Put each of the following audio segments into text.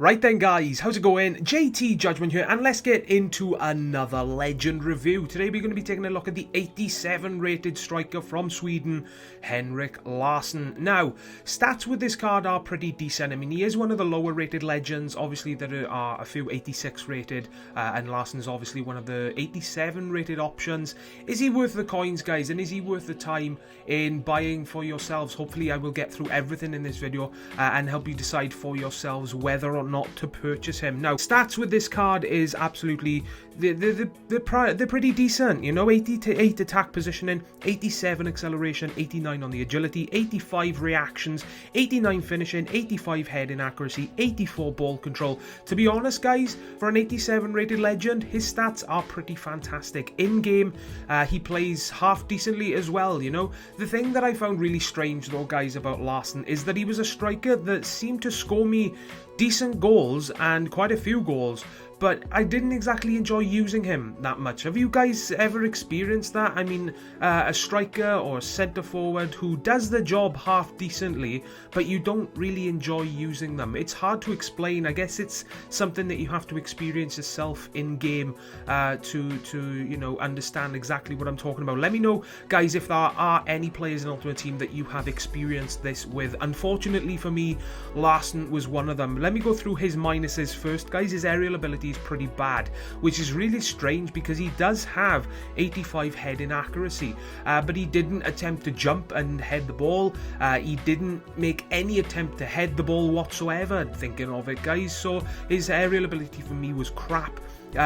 Right then guys, how's it going? JTJudgment here, and let's get into another legend review. Today we're going to be taking a look at the 87 rated striker from Sweden, Henrik Larsson. Now, stats with this card are pretty decent. I mean, he is one of the lower rated legends. Obviously there are a few 86 rated, and Larsson is obviously one of the 87 rated options. Is he worth the coins, guys? And is he worth the time in buying for yourselves? Hopefully I will get through everything in this video and help you decide for yourselves whether or not to purchase him. Now, stats with this card is absolutely they're pretty decent, you know. 88 attack positioning, 87 acceleration, 89 on the agility, 85 reactions, 89 finishing, 85 heading accuracy, 84 ball control. To be honest, guys, for an 87 rated legend, his stats are pretty fantastic. In game, he plays half decently as well, you know. The thing that I found really strange though, guys, about Larsson is that he was a striker that seemed to score me decent goals and quite a few goals, but I didn't exactly enjoy using him that much. Have you guys ever experienced that? I mean, a striker or a centre forward who does the job half decently, but you don't really enjoy using them. It's hard to explain. I guess it's something that you have to experience yourself in game to you know, understand exactly what I'm talking about. Let me know, guys, if there are any players in Ultimate Team that you have experienced this with. Unfortunately for me, Larsson was one of them. Let me go through his minuses first, guys. His aerial ability is pretty bad, which is really strange because he does have 85 heading accuracy, but he didn't attempt to jump and head the ball. He didn't make any attempt to head the ball whatsoever, thinking of it, guys. So his aerial ability for me was crap.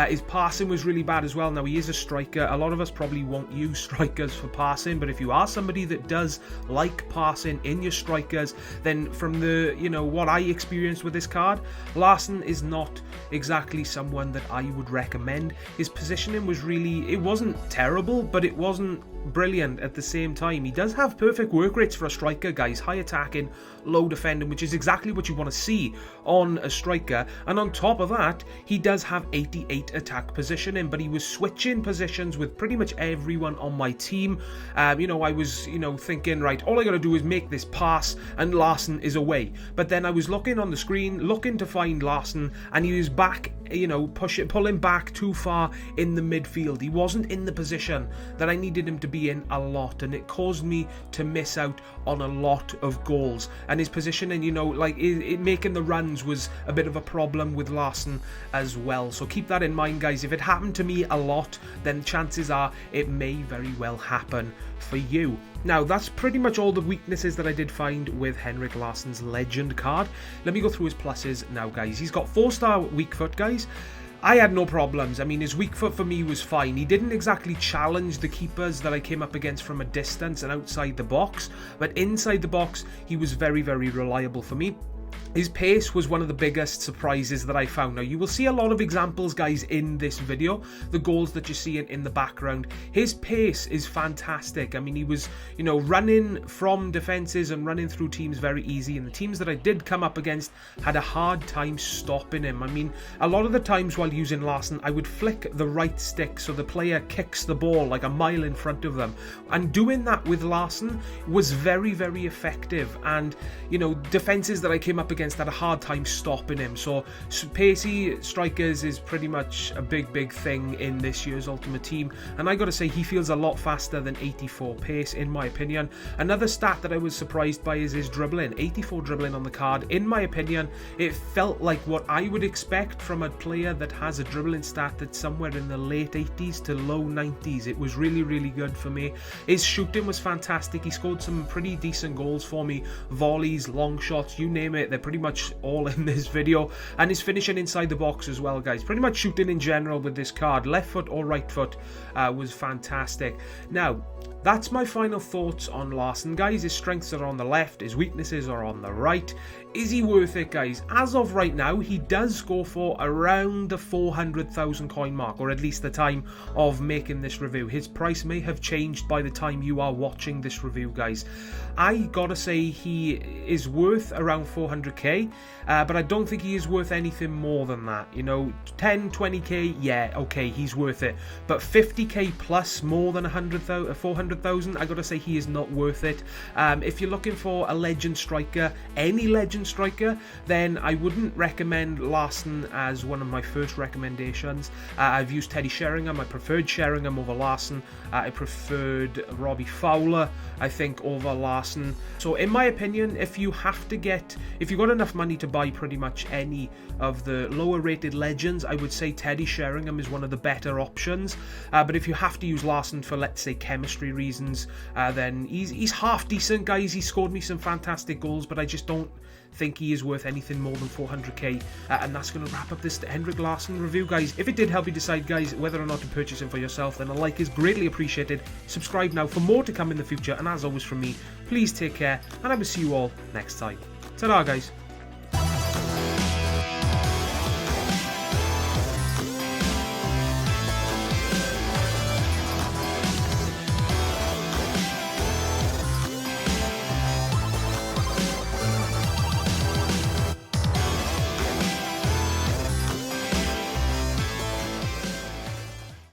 His passing was really bad as well. Now, he is a striker. A lot of us probably won't use strikers for passing, but if you are somebody that does like passing in your strikers, then from the, you know, what I experienced with this card, Larsson is not exactly someone that I would recommend. His positioning was really, it wasn't terrible, but it wasn't brilliant at the same time. He does have perfect work rates for a striker, guys. High attacking, low defending, which is exactly what you want to see on a striker. And on top of that, he does have 88 attack positioning, but he was switching positions with pretty much everyone on my team. You know, I was, you know, thinking, right, all I gotta do is make this pass and Larsson is away. But then I was looking on the screen, looking to find Larsson, and he was back, you know, pulling back too far in the midfield. He wasn't in the position that I needed him to be in a lot, and it caused me to miss out on a lot of goals. And his positioning, you know, like making the runs was a bit of a problem with Larsson as well. So keep that in mind, guys. If it happened to me a lot, then chances are it may very well happen for you. Now, that's pretty much all the weaknesses that I did find with Henrik Larsson's legend card. Let me go through his pluses now, guys. He's got 4-star weak foot, guys. I had no problems. I mean, his weak foot for me was fine. He didn't exactly challenge the keepers that I came up against from a distance and outside the box, but inside the box, he was very, very reliable for me. His pace was one of the biggest surprises that I found. Now, you will see a lot of examples, guys, in this video. The goals that you see in the background. His pace is fantastic. I mean, he was, you know, running from defenses and running through teams very easy. And the teams that I did come up against had a hard time stopping him. I mean, a lot of the times while using Larsson, I would flick the right stick so the player kicks the ball like a mile in front of them. And doing that with Larsson was very, very effective. And, you know, defenses that I came up against had a hard time stopping him. So pacey strikers is pretty much a big thing in this year's Ultimate Team, and I gotta say he feels a lot faster than 84 pace in my opinion. Another stat that I was surprised by is his dribbling. 84 dribbling on the card. In my opinion, it felt like what I would expect from a player that has a dribbling stat that's somewhere in the late 80s to low 90s. It was really good for me. His shooting was fantastic. He scored some pretty decent goals for me. Volleys, long shots, you name it, they're pretty much all in this video. And his finishing inside the box as well, guys. Pretty much shooting in general with this card, left foot or right foot, was fantastic. Now, that's my final thoughts on Larsson, guys. His strengths are on the left, his weaknesses are on the right. Is he worth it, guys? As of right now, he does go for around the 400,000 coin mark, or at least the time of making this review. His price may have changed by the time you are watching this review, guys. I gotta say he is worth around 400k, but I don't think he is worth anything more than that. You know, 10, 20k, yeah, okay, he's worth it. But 50k plus, more than 400,000, I gotta say he is not worth it. If you're looking for a legend striker, any legend legend striker, then I wouldn't recommend Larsson as one of my first recommendations. I've used Teddy Sheringham. I preferred Sheringham over Larsson. I preferred Robbie Fowler, I think, over Larsson. So in my opinion, if you've got enough money to buy pretty much any of the lower rated legends, I would say Teddy Sheringham is one of the better options. But if you have to use Larsson for, let's say, chemistry reasons, then he's half decent, guys. He scored me some fantastic goals, but I just don't think he is worth anything more than 400k. And that's going to wrap up this Henrik Larsson review, guys. If it did help you decide, guys, whether or not to purchase him for yourself, then a like is greatly appreciated. Subscribe now for more to come in the future, and as always from me, please take care, and I will see you all next time. Ta-da, guys.